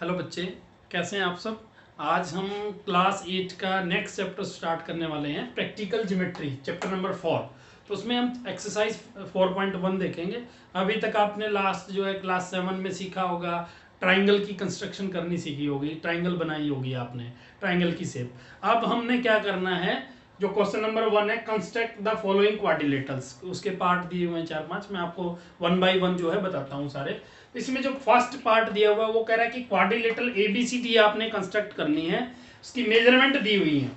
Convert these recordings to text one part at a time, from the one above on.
Hello बच्चे, कैसे हैं आप सब। आज हम क्लास 8 का नेक्स्ट चैप्टर स्टार्ट करने वाले हैं, प्रैक्टिकल ज्योमेट्री चैप्टर नंबर 4। तो उसमें हम एक्सरसाइज 4.1 देखेंगे। अभी तक आपने लास्ट जो है क्लास 7 में सीखा होगा, ट्राइंगल की कंस्ट्रक्शन करनी सीखी होगी, ट्राइंगल बनाई होगी आपने, ट्राइंगल की शेप। अब हमने क्या करना है, जो क्वेश्चन नंबर 1 है, कंस्ट्रक्ट द फॉलोइंग क्वाड्रिलेटरल्स, उसके पार्ट दिए हुए हैं 4-5। मैं आपको 1 बाई 1 जो है बताता हूँ सारे। इसमें जो फर्स्ट पार्ट दिया हुआ है वो कह रहा है कि क्वाड्रिलेटरल एबीसीडी आपने कंस्ट्रक्ट करनी है, उसकी मेजरमेंट दी हुई है।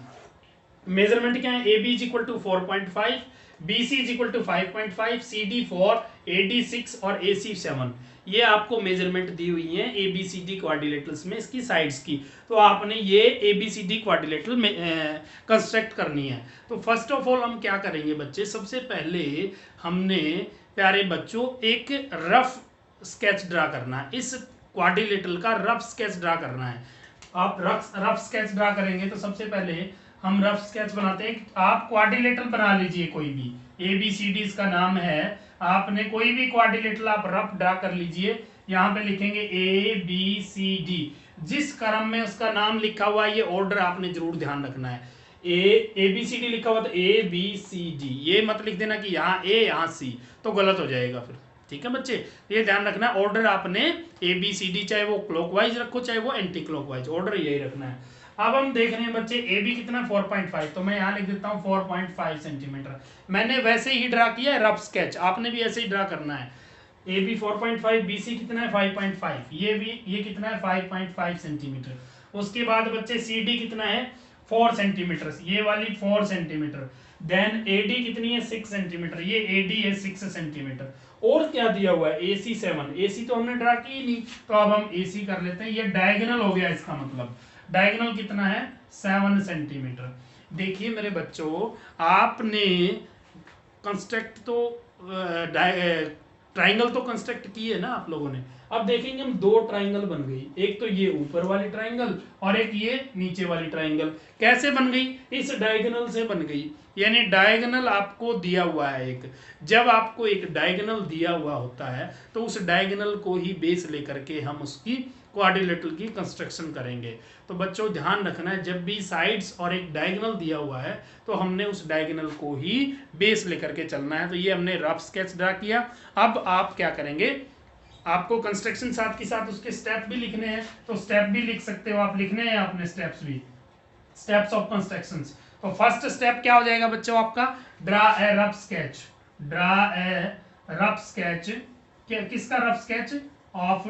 मेजरमेंट क्या है, A B is equal to 4.5, B C is equal to 5.5, C D 4, A D 6 और ए सी 7। ये आपको मेजरमेंट दी हुई है A B C D quadrilaterals में, इसकी साइड्स की। तो आपने ये A B C D quadrilateral में कंस्ट्रक्ट करनी है। तो फर्स्ट ऑफ ऑल हम क्या करेंगे बच्चे, सबसे पहले हमने प्यारे बच्चों एक रफ स्केच ड्रा करना है। इस क्वाड्रिलेटरल का रफ स्केच ड्रा करना है। आप रफ स्केच ड्रा करेंगे तो सबसे पहले हम रफ स्केच बनाते हैं। आप क्वाड्रिलेटरल बना लीजिए कोई भी, ए बी सी डी इसका नाम है। आपने कोई भी क्वाड्रिलेटरल आप रफ ड्रा कर लीजिए। यहाँ पे लिखेंगे ए बी सी डी, जिस क्रम में उसका नाम लिखा हुआ है ये ऑर्डर आपने जरूर ध्यान रखना है। ए बी सी डी लिखा हुआ तो ए बी सी डी, ये मत लिख देना कि यहाँ ए यहाँ सी, तो गलत हो जाएगा फिर। ठीक है बच्चे, ये ध्यान रखना, ऑर्डर आपने ए बी सी डी चाहे वो क्लॉकवाइज रखो चाहे वो एंटी क्लॉकवाइज, ऑर्डर यही रखना है। अब हम देख रहे हैं बच्चे ए बी कितना 4.5, तो मैं यहाँ लिख देता हूँ 4.5 सेंटीमीटर। मैंने वैसे ही ड्रा किया है रफ स्केच, आपने भी ऐसे ही ड्रा करना है। ए बी 4.5, बी सी कितना है 5.5, ये कितना है 5.5 सेंटीमीटर। उसके बाद बच्चे सी डी कितना है 4 सेंटीमीटर, ये वाली 4 सेंटीमीटर। देन ए डी कितनी है 6 सेंटीमीटर, ये ए डी है 6 सेंटीमीटर। और क्या दिया हुआ है ए सी 7, ए सी तो हमने ड्रा की ही नहीं, तो अब हम ए सी कर लेते हैं। ये डायगोनल हो गया, इसका मतलब डायगोनल कितना है 7 सेंटीमीटर। देखिए मेरे बच्चों, आपने कंस्ट्रक्ट तो ट्राइंगल तो कंस्ट्रक्ट की है ना आप लोगों ने। अब देखेंगे हम दो ट्राइंगल बन गई, एक तो ये ऊपर वाली ट्राइंगल और एक ये नीचे वाली ट्राइंगल। कैसे बन गई, इस डायगोनल से बन गई। यानी डायगोनल आपको दिया हुआ है एक, जब आपको एक डायगोनल दिया हुआ होता है तो उस डायगोनल को ही बेस लेकर के हम उसकी क्वाड्रिलेटरल की कंस्ट्रक्शन करेंगे। तो बच्चों ध्यान रखना है, जब भी साइड्स और एक डायगोनल दिया हुआ है तो हमने उस डायगोनल को ही बेस लेकर के चलना है। तो ये हमने रफ स्केच ड्रा किया। अब आप क्या करेंगे, आपको कंस्ट्रक्शन साथ के साथ उसके स्टेप भी लिखने हैं, तो स्टेप भी लिख सकते हो आप, लिखने हैं आपने स्टेप्स भी, स्टेप्स ऑफ कंस्ट्रक्शंस। तो फर्स्ट स्टेप क्या हो जाएगा बच्चों आपका, draw a rough sketch. Draw a rough sketch, किसका rough sketch, of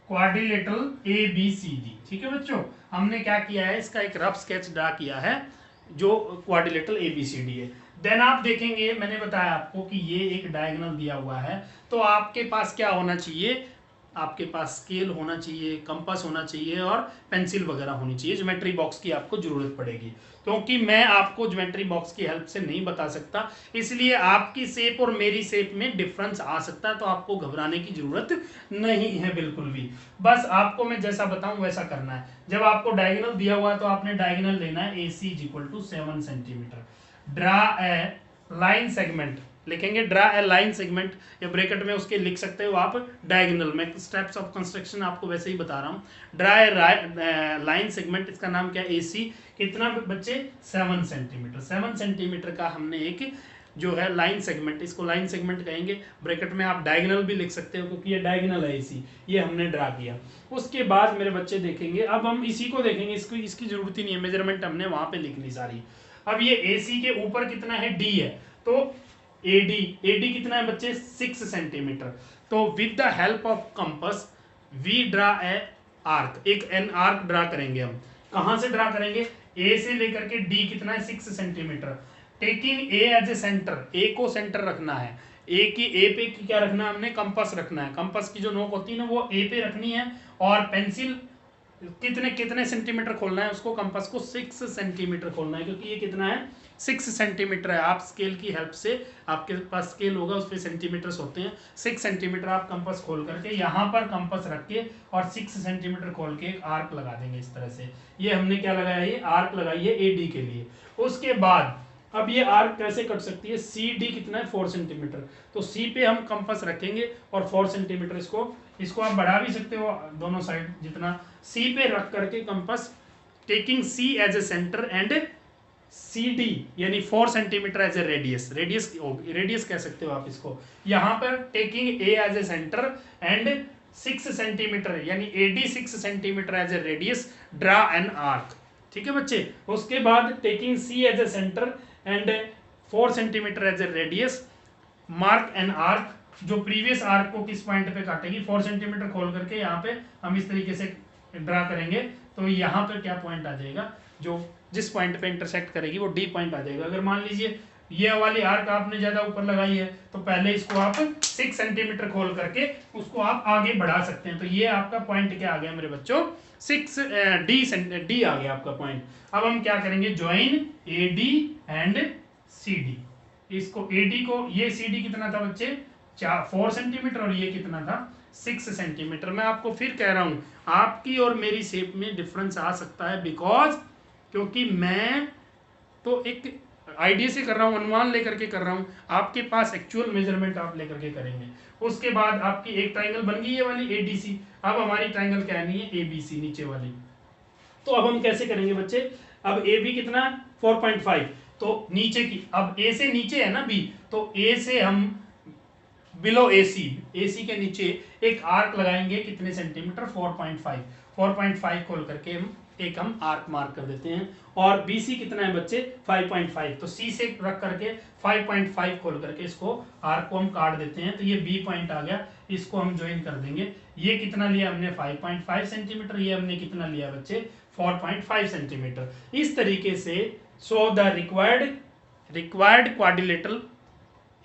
quadrilateral A B C D. ठीक है बच्चों, हमने क्या किया है, इसका एक रफ स्केच ड्रा किया है जो quadrilateral A B C D है। देन आप देखेंगे, मैंने बताया आपको कि ये एक डायगोनल दिया हुआ है, तो आपके पास क्या होना चाहिए, आपके पास स्केल होना चाहिए, कंपास होना चाहिए और पेंसिल वगैरह होनी चाहिए। ज्योमेट्री बॉक्स की आपको जरूरत पड़ेगी, क्योंकि मैं आपको ज्योमेट्री बॉक्स की हेल्प से नहीं बता सकता, इसलिए आपकी शेप और मेरी शेप में डिफरेंस आ सकता है, तो आपको घबराने की जरूरत नहीं है बिल्कुल भी। बस आपको मैं जैसा बताऊं वैसा करना है। जब आपको डायगोनल दिया हुआ है तो आपने डायगोनल लेना है, A C is equal to 7 centimetre. Draw a line segment, लिखेंगे ड्रा ए लाइन सेगमेंट, या ब्रैकेट में उसके लिख सकते हो आप डायगोनल। मैं स्टेप्स ऑफ कंस्ट्रक्शन आपको वैसे ही बता रहा हूँ। ड्रा ए लाइन सेगमेंट, इसका नाम क्या है, एसी, कितना बच्चे 7 सेंटीमीटर। 7 सेंटीमीटर का हमने एक जो है लाइन सेगमेंट, इसको लाइन सेगमेंट कहेंगे। ब्रैकेट में आप डायगोनल भी लिख सकते हो क्योंकि ये डायगोनल है एसी, ये हमने ड्रा किया। उसके बाद मेरे बच्चे देखेंगे, अब हम इसी को देखेंगे, इसको इसकी जरूरत ही नहीं है, मेजरमेंट हमने वहां पे लिखनी सारी। अब ये एसी के ऊपर कितना है, डी है, तो एडी कितना है बच्चे 6 सेंटीमीटर। तो with the help of compass we draw a arc, एक एन आर्क ड्रा करेंगे हम। कहां से ड्रा करेंगे, ए से लेकर के डी कितना है 6 centimetre. Taking A as a centre, A को सेंटर रखना है, ए पे क्या रखना है हमने, कंपास रखना है। कंपास की जो नोक होती है ना वो ए पे रखनी है, और पेंसिल कितने सेंटीमीटर खोलना है उसको, कंपास को 6 सेंटीमीटर खोलना है, क्योंकि ये कितना है 6 सेंटीमीटर है। आप स्केल की हेल्प से, आपके पास स्केल होगा उस पर सेंटीमीटर्स होते हैं, 6 सेंटीमीटर आप कंपास खोल करके यहाँ पर कंपास रख के और 6 सेंटीमीटर खोल के एक आर्क लगा देंगे इस तरह से। ये हमने क्या लगाया, ये आर्क लगाई है ए डी के लिए। उसके बाद अब ये आर्क कैसे कट सकती है, सी डी कितना है 4 सेंटीमीटर, तो सी पे हम कंपास रखेंगे और 4 सेंटीमीटर इसको आप बढ़ा भी सकते हो दोनों साइड जितना, सी पे रख करके compass taking C as a centre and C D यानी 4 सेंटीमीटर एज ए रेडियस कह सकते हो आप इसको, यहाँ पर taking A as a centre and 6 centimetre यानी AD 6 centimetre as a radius draw an arc. ठीक है बच्चे, उसके बाद taking C as a centre and 4 centimetre as a radius mark an arc, जो प्रीवियस आर्क को किस पॉइंट पे काटेगी, 4 सेंटीमीटर खोल करके यहाँ पे हम इस तरीके से ड्रा करेंगे, तो यहाँ पे क्या पॉइंट आ जाएगा, जो जिस पॉइंट पे इंटरसेक्ट करेगी वो D पॉइंट आ जाएगा। अगर मान लीजिए ये वाली आर्क आपने ज्यादा ऊपर लगाई है तो पहले इसको आप 6 सेंटीमीटर खोल करके उसको आप आगे बढ़ा सकते हैं, तो ये आपका पॉइंट क्या आ गया मेरे बच्चों, 6D आ गया आपका पॉइंट। अब हम क्या करेंगे, ज्वाइन AD एंड CD, इसको AD को, ये CD कितना था बच्चे 4 सेंटीमीटर और ये कितना था 6 सेंटीमीटर। मैं आपको फिर कह रहा हूं आपकी और मेरी शेप में डिफरेंस आ सकता है, बिकॉज क्योंकि मैं तो एक आइडिया से कर रहा हूँ, अनुमान लेकर के कर रहा हूँ, आपके पास एक्चुअल मेजरमेंट आप लेकर के करेंगे। उसके बाद आपकी एक ट्राइंगल बन गई ये वाली ADC, अब हमारी ट्राइंगल क्या नहीं है ABC नीचे वाली। तो अब हम कैसे करेंगे बच्चे, अब AB कितना 4.5, तो नीचे की, अब A से नीचे है ना B, तो A से हम बिलो AC के नीचे एक आर्क लगाएंगे कितने सेंटीमीटर 4.5 खोल करके हम आर्क मार्क कर देते हैं, और BC कितना है बच्चे 5.5, तो C से रख करके 5.5 खोल करके इसको आर्क को हम काट देते हैं, तो ये B पॉइंट आ गया, इसको हम ज्वाइन कर देंगे। ये कितना लिया हमने 5.5 सेंटीमीटर, ये हमने कितना लिया बच्चे 4.5 सेंटीमीटर। इस तरीके से so the required quadrilateral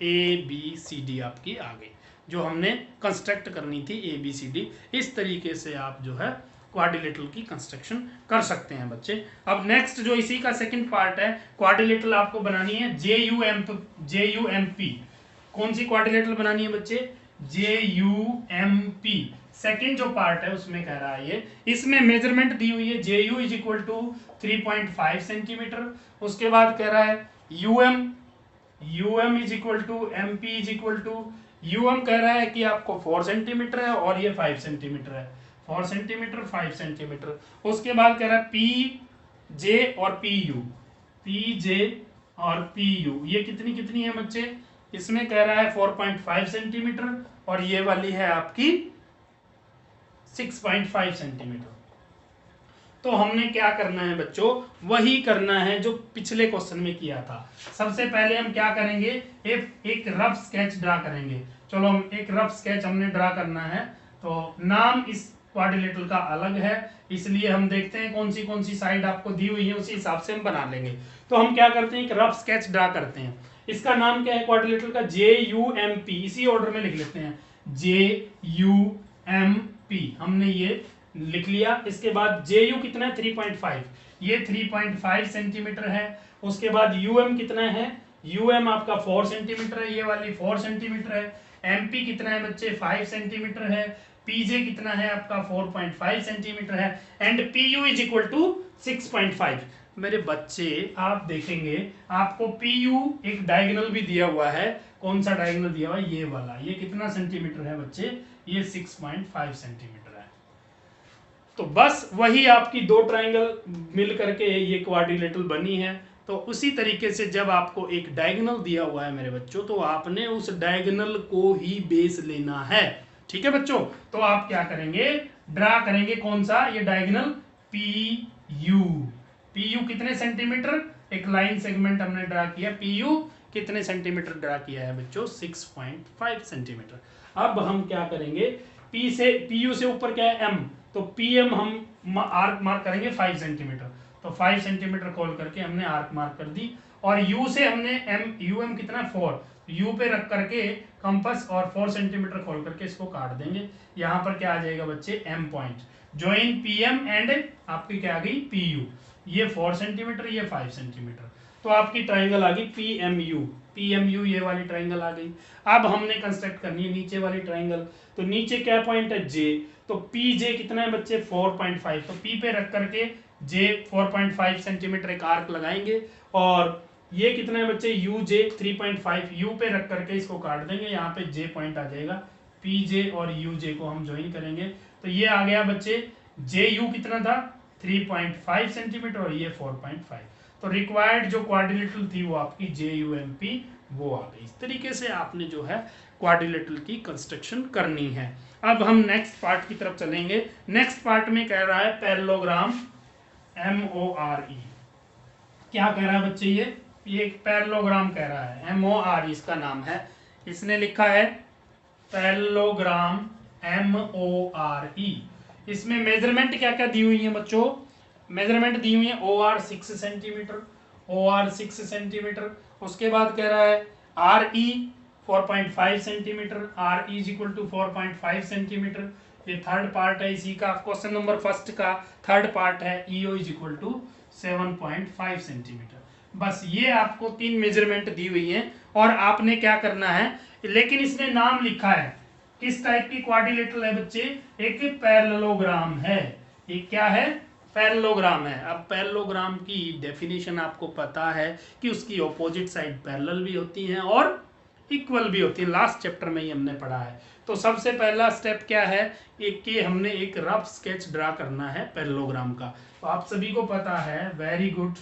ABCD आपकी आ गई, जो हमने कंस्ट्रक्ट करनी थी ABCD। इस तरीके से आप जो है क्वाड्रिलेटरल की कंस्ट्रक्शन कर सकते हैं बच्चे। अब नेक्स्ट जो इसी का सेकंड पार्ट है, क्वाड्रिलेटरल आपको बनानी है JUMP। कौन सी क्वाड्रिलेटरल बनानी है बच्चे, JUMP। सेकंड जो पार्ट है उसमें कह रहा है ये, इसमें मेजरमेंट दी हुई है, JU is equal to 3.5 centimetre. उसके बाद कह रहा है UM is equal to MP is equal to, UM कह रहा है कि आपको 4 सेंटीमीटर है और ये 5 सेंटीमीटर है, 4 सेंटीमीटर 5 सेंटीमीटर। उसके बाद कह रहा है PJ और PU, ये कितनी है बच्चे, इसमें कह रहा है 4.5 सेंटीमीटर और ये वाली है आपकी 6.5 सेंटीमीटर। तो हमने क्या करना है बच्चों, वही करना है जो पिछले क्वेश्चन में किया था। सबसे पहले हम क्या करेंगे, एक रफ स्केच ड्रा करेंगे। चलो हम एक रफ स्केच हमने ड्रा करना है, तो नाम इस क्वाड्रिलेटरल का अलग है, इसलिए हम देखते हैं कौन सी साइड आपको दी हुई है, उसी हिसाब से हम बना लेंगे। तो हम क्या करते हैं, एक रफ स्केच ड्रा करते हैं। इसका नाम क्या है क्वाड्रिलेटरल का, JUMP, इसी ऑर्डर में लिख लेते हैं, JUMP हमने ये लिख लिया। इसके बाद JU कितना है 3.5, ये 3.5 सेंटीमीटर है। उसके बाद UM कितना है, UM आपका 4 सेंटीमीटर है, ये वाली 4 सेंटीमीटर है। MP कितना है बच्चे 5 सेंटीमीटर है। PJ कितना है आपका 4.5 सेंटीमीटर है, and PU is equal to 6.5। मेरे बच्चे आप देखेंगे आपको PU एक डायगोनल भी दिया हुआ है, कौन सा डायगोनल दिया हुआ है, ये वाला, ये कितना सेंटीमीटर है बच्चे, ये 6.5 सेंटीमीटर है। तो बस वही आपकी दो ट्राइंगल मिल करके ये क्वाड्रिलेटरल बनी है। तो उसी तरीके से जब आपको एक डायगोनल दिया हुआ है मेरे बच्चों, तो आपने उस डायगोनल को ही बेस लेना है। ठीक है बच्चों, तो आप क्या करेंगे, ड्रा करेंगे कौन सा, ये डायगोनल PU कितने सेंटीमीटर, एक लाइन सेगमेंट हमने ड्रा किया, PU कितने सेंटीमीटर ड्रा किया है बच्चों 6.5 सेंटीमीटर। अब हम क्या करेंगे, PU से ऊपर क्या है M, तो PM हम आर्क मार्क करेंगे 5 सेंटीमीटर, तो 5 सेंटीमीटर खोल करके हमने आर्क मार्क कर दी। और U से हमने UM कितना 4, U पे रख करके कंपास और 4 सेंटीमीटर खोल करके इसको काट देंगे। यहाँ पर क्या आ जाएगा बच्चे M point, join PM and आपकी क्या आ गई PU, ये 4 सेंटीमीटर ये 5 सेंटीमीटर, तो आपकी ट्राइंगल आ गई PMU, ये वाली ट्राइंगल आ गई। अब हमने कंस्ट्रक्ट करनी है नीचे वाली ट्राइंगल, तो नीचे क्या पॉइंट है J, तो PJ कितना है बच्चे 4.5, तो P पे रख करके J 4.5 सेंटीमीटर एक आर्क लगाएंगे और ये कितना है बच्चे, यू जे 3.5, यू पे रख करके इसको काट देंगे, यहाँ पे जे पॉइंट आ जाएगा, पी जे और यू जे को हम ज्वाइन करेंगे तो ये आ गया बच्चे, जे यू कितना था 3.5 सेंटीमीटर और ये 4.5। तो रिक्वायर्ड जो क्वाड्रिलेटरल थी वो आपकी जे यू एम पी वो आ गई। इस तरीके से आपने जो है क्वाड्रिलेटरल की कंस्ट्रक्शन करनी है। अब हम नेक्स्ट पार्ट की तरफ चलेंगे। नेक्स्ट पार्ट में कह रहा है पैरेललोग्राम, MORE। क्या कह रहा है बच्चे, ये एक पैरेललोग्राम कह रहा है, MORE इसका नाम है। इसने लिखा है पैरेललोग्राम MORE। इसमें मेजरमेंट क्या क्या दी हुई है बच्चों, मेजरमेंट दी हुई है OR 6 सेंटीमीटर, OR 6 सेंटीमीटर। उसके बाद कह रहा है RE 4.5 centimetre, RE is equal to 4.5 centimetre. ये थर्ड पार्ट है इसी का, क्वेश्चन नंबर फर्स्ट का थर्ड पार्ट है, EO is equal to 7.5 centimetre. बस ये आपको 3 मेजरमेंट दी हुई है और आपने क्या करना है, लेकिन इसने नाम लिखा है किस टाइप की क्वाड्रिलेटरल है बच्चे, एक पैरेललोग्राम है। ये क्या है, पैरेललोग्राम है। अब पैरेललोग्राम की डेफिनेशन आपको पता है कि उसकी ऑपोजिट साइड पैरेलल भी होती हैं और इक्वल भी होती है, लास्ट चैप्टर में ही हमने पढ़ा है। तो सबसे पहला स्टेप क्या है, एक कि हमने एक रफ स्केच ड्रा करना है पैरेललोग्राम का। तो आप सभी को पता है, वेरी गुड।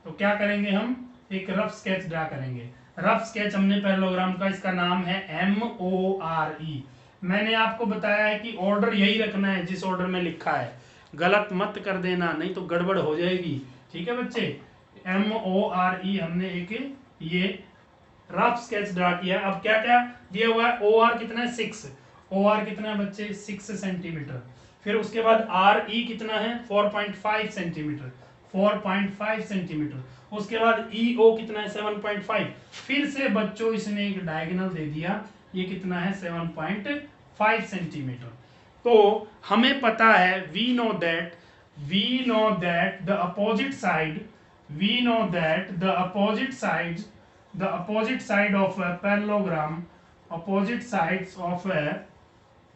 तो क्या करेंगे, हम एक रफ स्केच ड्रा करेंगे। रफ स्केच हमने पैरेललोग्राम का, इसका नाम है MORE। मैंने आपको बताया है कि ऑर्डर यही रखना है जिस ऑर्डर में लिखा है, गलत मत कर देना नहीं तो गड़बड़ हो जाएगी, ठीक है बच्चे। MORE हमने एक ये रफ स्केच ड्रा किया। अब क्या क्या दिया हुआ है, OR कितना है 6, OR कितना है बच्चे 6 सेंटीमीटर। फिर उसके बाद RE कितना है 4.5 सेंटीमीटर, 4.5 सेंटीमीटर। उसके बाद EO कितना है 7.5। फिर से बच्चों इसने एक डायगोनल दे दिया, ये कितना है 7.5 सेंटीमीटर। तो हमें पता है, we know that the opposite side, we know that the opposite side, the opposite side of a parallelogram, opposite sides of a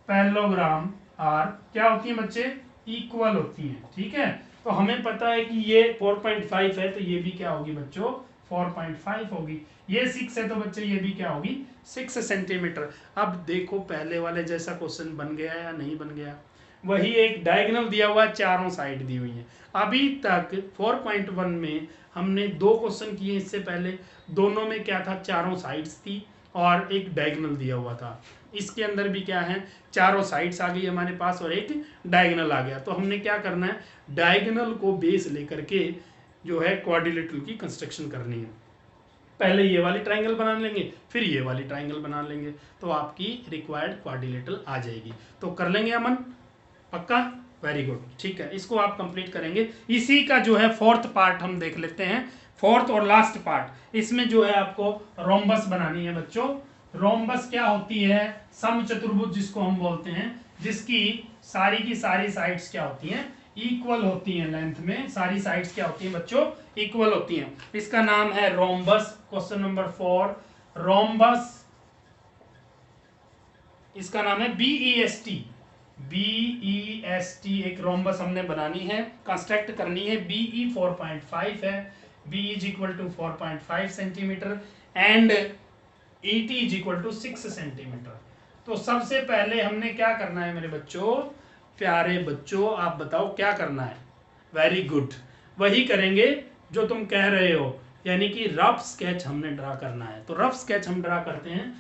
parallelogram are क्या होती है बच्चे, इक्वल होती हैं, ठीक है। तो हमें पता है कि ये 4.5 है तो ये भी क्या होगी बच्चों 4.5 होगी। ये 6 है तो बच्चे ये भी क्या होगी 6 सेंटीमीटर। अब देखो पहले वाले जैसा क्वेश्चन बन गया या नहीं बन गया, वही एक डायगोनल दिया हुआ है, चारों साइड दी हुई है। अभी तक 4.1 में हमने 2 क्वेश्चन किए, इससे पहले दोनों में क्या था, चारों साइड्स थी और एक डायगोनल दिया हुआ था। इसके अंदर भी क्या है, चारों साइड्स आ गई हमारे पास और एक डायगोनल आ गया। तो हमने क्या करना है, डायगोनल को बेस लेकर के जो है क्वाड्रिलेटरल की कंस्ट्रक्शन करनी है। पहले ये वाली ट्राइंगल बना लेंगे, फिर ये वाली ट्राइंगल बना लेंगे, तो आपकी रिक्वायर्ड क्वाड्रिलेटरल आ जाएगी। तो कर लेंगे अमन, पक्का, वेरी गुड, ठीक है। इसको आप कंप्लीट करेंगे। इसी का जो है फोर्थ पार्ट हम देख लेते हैं, फोर्थ और लास्ट पार्ट। इसमें जो है आपको रोम्बस बनानी है बच्चों। रोम्बस क्या होती है, समचतुर्भुज जिसको हम बोलते हैं, जिसकी सारी की सारी साइड्स क्या होती हैं, इक्वल होती हैं लेंथ में, सारी साइड्स क्या होती हैं बच्चों, इक्वल होती हैं। इसका नाम है रोम्बस। क्वेश्चन नंबर 4, रोम्बस, इसका नाम है BEST, BEST एक रोम्बस हमने बनानी है, कंस्ट्रक्ट करनी है। BE 4.5 है, BE is equal to 4.5 centimetre and ET is equal to 6 centimetre. तो सबसे पहले हमने क्या करना है मेरे बच्चों, प्यारे बच्चों आप बताओ क्या करना है, वेरी गुड, वही करेंगे जो तुम कह रहे हो, यानी कि रफ स्केच हमने ड्रा करना है। तो रफ स्केच हम ड्रा करते हैं,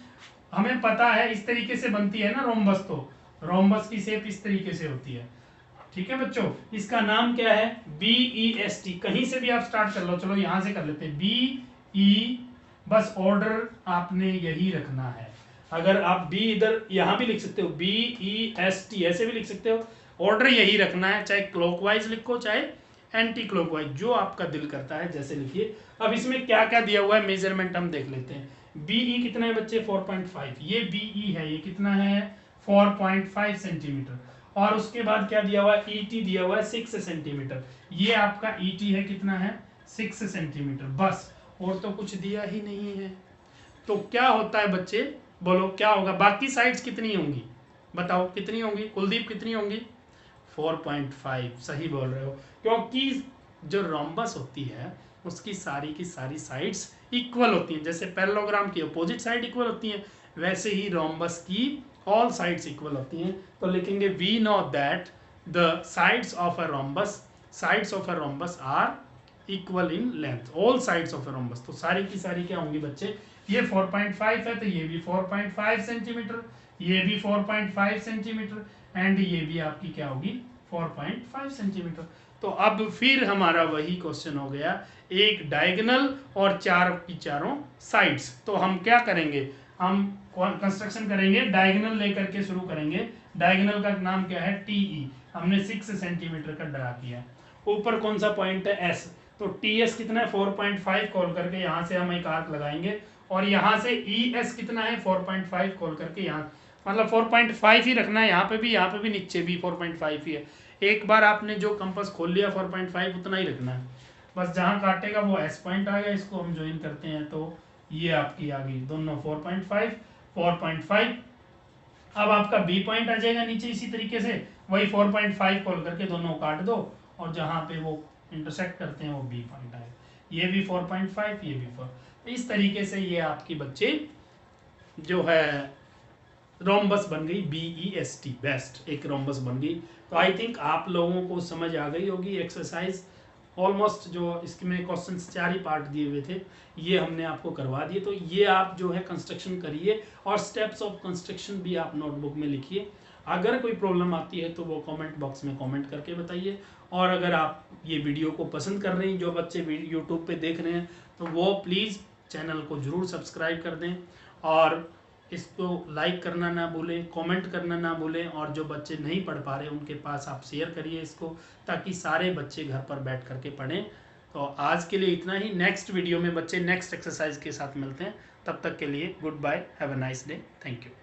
हमें पता है इस तरीके से बनती है ना रोम्बस, तो रोम्बस की शेप इस तरीके से होती है, ठीक है बच्चों। इसका नाम क्या है, BEST। कहीं से भी आप स्टार्ट कर लो, चलो यहां से कर लेते हैं, BE, बस ऑर्डर आपने यही रखना है। अगर आप B इधर यहां भी लिख सकते हो, BEST ऐसे भी लिख सकते हो, ऑर्डर यही रखना है, चाहे क्लॉकवाइज लिखो चाहे एंटी क्लॉकवाइज, जो आपका दिल करता है जैसे लिखिए। अब इसमें क्या क्या दिया हुआ है, मेजरमेंट हम देख लेते हैं। BE कितना है बच्चे 4.5, ये BE है, ये कितना है 4.5 सेंटीमीटर। और उसके बाद क्या दिया हुआ है, ET दिया हुआ है 6 सेंटीमीटर, ये आपका ET है, कितना है 6 सेंटीमीटर, बस, और तो कुछ दिया ही नहीं है। तो क्या होता है बच्चे, बोलो क्या होगा, बाकी साइड्स कितनी होंगी बताओ, कितनी होंगी कुलदीप, कितनी होंगी 4.5, सही बोल रहे हो, क्योंकि जो रोम्बस होती है उसकी सारी की सारी साइड्स इक्वल होती हैं। जैसे पैरेललोग्राम की अपोजिट साइड इक्वल होती हैं, वैसे ही रोम्बस की ऑल साइड्स इक्वल होती हैं। तो लिखेंगे we know that the sides of a rhombus are equal in length, all sides of a rhombus. तो सारी की सारी क्या होंगी बच्चे, ये 4.5 है तो ये भी 4.5 सेंटीमीटर, ये भी 4.5 सेंटीमीटर, एंड ये भी आपकी क्या होगी 4.5 सेंटीमीटर। तो अब फिर हमारा वही क्वेश्चन हो गया, एक डायगोनल और चार की चारों साइड्स। तो हम क्या करेंगे, हम कंस्ट्रक्शन करेंगे, डायगोनल लेकर के शुरू करेंगे। डायगोनल का नाम क्या है, टीई, हमने 6 सेंटीमीटर का ड्रा किया। ऊपर कौन सा पॉइंट है, एस, तो टीएस कितना है 4.5 कॉल करके यहाँ से हम एक आर्क लगाएंगे, और यहाँ से ईएस कितना है 4.5 कॉल करके यहाँ, मतलब 4.5 ही रखना है यहाँ पे भी नीचे भी 4.5 ही है। एक बार आपने जो कंपास खोल लिया 4.5 उतना ही रखना है, बस जहाँ काटेगा वो एस पॉइंट आ गया, इसको हम ज्वाइन करते हैं तो ये आपकी आ गई दोनों 4.5। अब आपका बी पॉइंट आ जाएगा नीचे, इसी तरीके से वही 4.5 कॉल करके दोनों काट दो, और जहाँ पे वो इंटरसेक्ट करते हैं वो बी पॉइंट आएगा। ये भी 4.5, ये भी 4। इस तरीके से ये आपकी बच्चे जो है रोम्बस बन गई, BEST, बेस्ट, एक रोम्बस बन गई। तो आई थिंक आप लोगों को समझ आ गई होगी एक्सरसाइज ऑलमोस्ट, जो इसमें क्वेश्चंस 4 ही पार्ट दिए हुए थे ये हमने आपको करवा दिए। तो ये आप जो है कंस्ट्रक्शन करिए, और स्टेप्स ऑफ कंस्ट्रक्शन भी आप नोटबुक में लिखिए। अगर कोई प्रॉब्लम आती है तो वो कमेंट बॉक्स में कमेंट करके बताइए, और अगर आप ये वीडियो को पसंद कर रहे हैं, जो बच्चे यूट्यूब पे देख रहे हैं, तो वो प्लीज़ चैनल को ज़रूर सब्सक्राइब कर दें, और इसको लाइक करना ना भूलें, कमेंट करना ना भूलें, और जो बच्चे नहीं पढ़ पा रहे उनके पास आप शेयर करिए इसको, ताकि सारे बच्चे घर पर बैठ करके पढ़ें। तो आज के लिए इतना ही, नेक्स्ट वीडियो में बच्चे नेक्स्ट एक्सरसाइज के साथ मिलते हैं, तब तक के लिए goodbye, have a nice day, thank you.